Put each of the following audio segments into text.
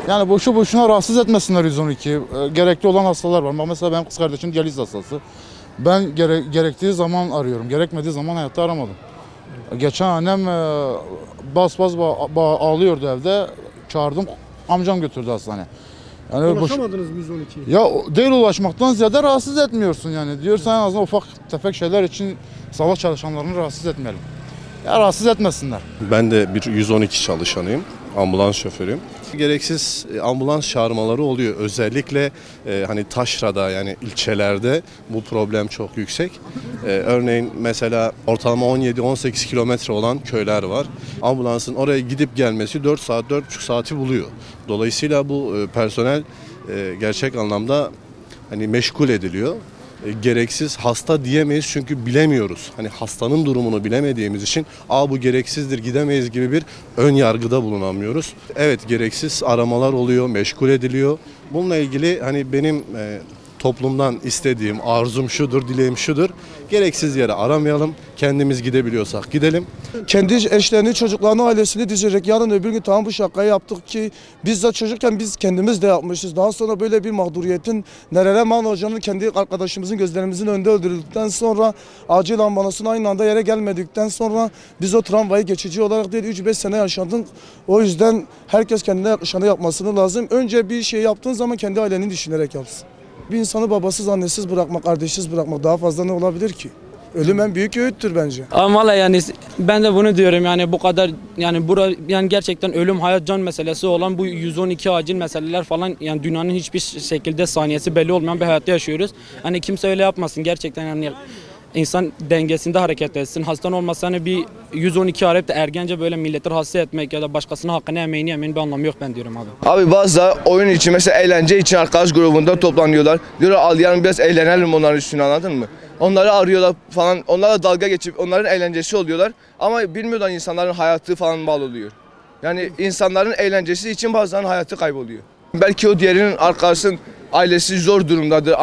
Yani boşu boşuna rahatsız etmesinler 112. Gerekli olan hastalar var. Mesela benim kız kardeşim diyaliz hastası. Ben gerektiği zaman arıyorum. Gerekmediği zaman hayatta aramadım. Geçen annem bas ağlıyordu evde. Çağırdım. Amcam götürdü hastaneye. Yani Ulaşamadınız mı 112'ye? Ya değil, ulaşmaktan ziyade rahatsız etmiyorsun yani. Diyorsan en azından ufak tefek şeyler için sağlık çalışanlarını rahatsız etmeyelim. Ya rahatsız etmesinler. Ben de bir 112 çalışanıyım. Ambulans şoförüyüm. Gereksiz ambulans çağırmaları oluyor. Özellikle hani taşrada, yani ilçelerde bu problem çok yüksek. Örneğin mesela ortalama 17-18 kilometre olan köyler var. Ambulansın oraya gidip gelmesi 4 saat, 4,5 saati buluyor. Dolayısıyla bu personel gerçek anlamda hani meşgul ediliyor. Gereksiz hasta diyemeyiz çünkü bilemiyoruz. Hani hastanın durumunu bilemediğimiz için bu gereksizdir, gidemeyiz gibi bir ön yargıda bulunamıyoruz. Evet, gereksiz aramalar oluyor, meşgul ediliyor. Bununla ilgili hani benim toplumdan istediğim, arzum şudur, dileğim şudur. Gereksiz yere aramayalım. Kendimiz gidebiliyorsak gidelim. Kendi eşlerini, çocuklarını, ailesini diyecek. Yarın öbür gün tamam bu şakayı yaptık ki biz de çocukken biz kendimiz de yapmışız. Daha sonra böyle bir mağduriyetin nerelere mal olacağını kendi arkadaşımızın gözlerimizin önünde öldürüldükten sonra acil ambulansın aynı anda yere gelmedikten sonra biz o travmayı geçici olarak değil 3-5 sene yaşadık. O yüzden herkes kendine yakışanı yapmasını lazım. Önce bir şey yaptığın zaman kendi aileni düşünerek yapsın. Bir insanı babasız, annesiz bırakmak, kardeşsiz bırakmak daha fazla ne olabilir ki? Ölüm en büyük öğüttür bence. Ama vallahi yani ben de bunu diyorum, yani bu kadar yani yani gerçekten ölüm hayat can meselesi olan bu 112 acil meseleler falan, yani dünyanın hiçbir şekilde saniyesi belli olmayan bir hayatta yaşıyoruz. Hani kimse öyle yapmasın gerçekten, yani insan dengesinde hareket etsin. Hastan olmasa hani bir 112 arayıp da ergence böyle milleti rahatsız etmek ya da başkasının hakkını emeğini yemenin bir anlamı yok ben diyorum abi. Abi bazıları oyun için, mesela eğlence için arkadaş grubunda toplanıyorlar. Diyorlar al yarın biraz eğlenelim onların üstüne, anladın mı? Onları arıyorlar falan, onlarla dalga geçip onların eğlencesi oluyorlar. Ama bilmiyorlar insanların hayatı falan mal oluyor. Yani insanların eğlencesi için bazen hayatı kayboluyor. Belki o diğerinin arkadaşının ailesi zor durumdadır,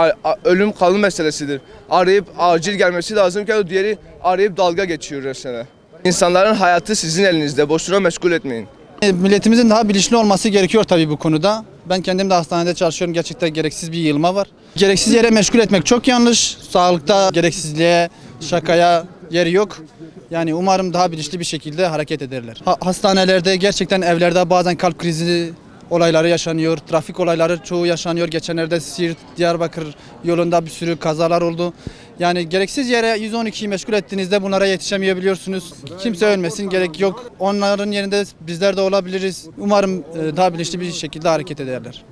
ölüm kalım meselesidir. Arayıp acil gelmesi lazımken o diğeri arayıp dalga geçiyor mesela. İnsanların hayatı sizin elinizde, boşuna meşgul etmeyin. Milletimizin daha bilinçli olması gerekiyor tabii bu konuda. Ben kendim de hastanede çalışıyorum. Gerçekten gereksiz bir yığılma var. Gereksiz yere meşgul etmek çok yanlış. Sağlıkta gereksizliğe, şakaya yeri yok. Yani umarım daha bilinçli bir şekilde hareket ederler. Hastanelerde, gerçekten evlerde bazen kalp krizi olayları yaşanıyor. Trafik olayları çoğu yaşanıyor. Geçenlerde Siirt, Diyarbakır yolunda bir sürü kazalar oldu. Yani gereksiz yere 112'yi meşgul ettiğinizde bunlara yetişemeyebiliyorsunuz. Kimse ölmesin, gerek yok. Onların yerinde bizler de olabiliriz. Umarım daha bilinçli bir şekilde hareket ederler.